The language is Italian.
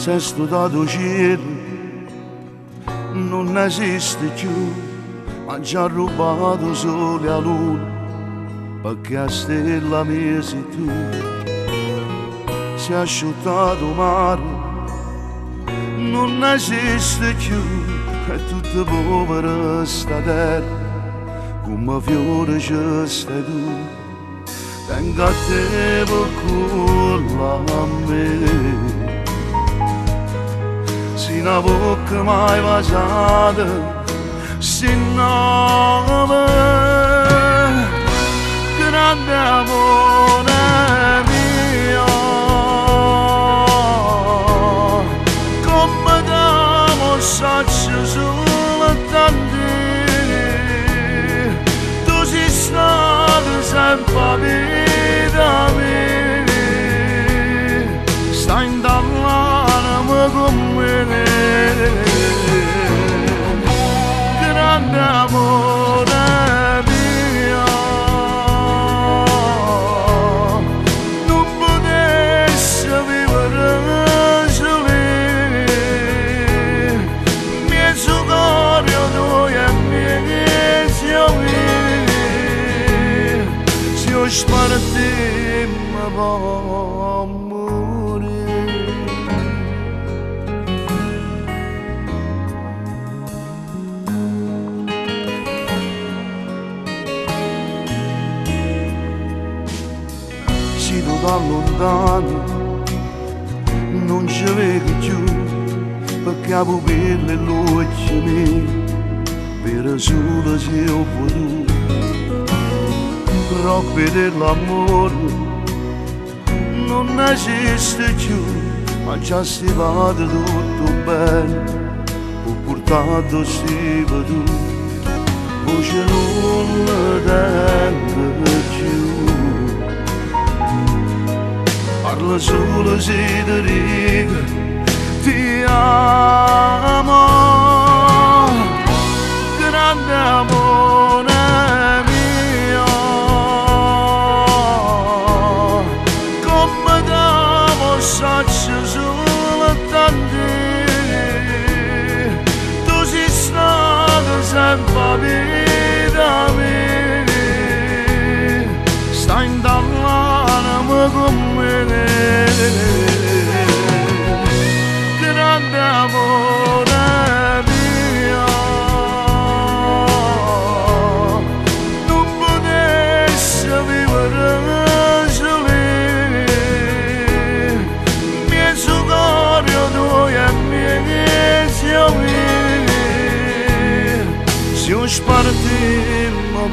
sei studiato cielo, non esiste più, ma ci ha rubato sole a luna, perché a stella mia sei tu. Si è asciuttato mare, non esiste più, è tutta povera sta terra, come fiore ci stai tu. Tengo a te per culla a me, si una bocca mai basata, si nome, grande amore mio, come da saccio soltanto, tu sei stato sempre vita mia, stai in dall'anima con me, grande amore mio, non potessi vivere soli, mezzo cuore tuo e mezzo mio, se io spartimmo può morire. Si tu da lontano non ci vedi più, perché la pupilla e l'occhio mio per solo se ho potuto, però per l'amore non esiste più, ma ci ha stivato tutto bene, ho portato si tu, voce non la tengo più. Parla solo se ti dico ti amo, grande amore mio, come da saccio soltanto, tu sei stato sempre vita mia, stai in dall'anima con me, grande amore mio, non potessi vivere soli, mezzo cuore tuo e mezzo mio, se io spartimmo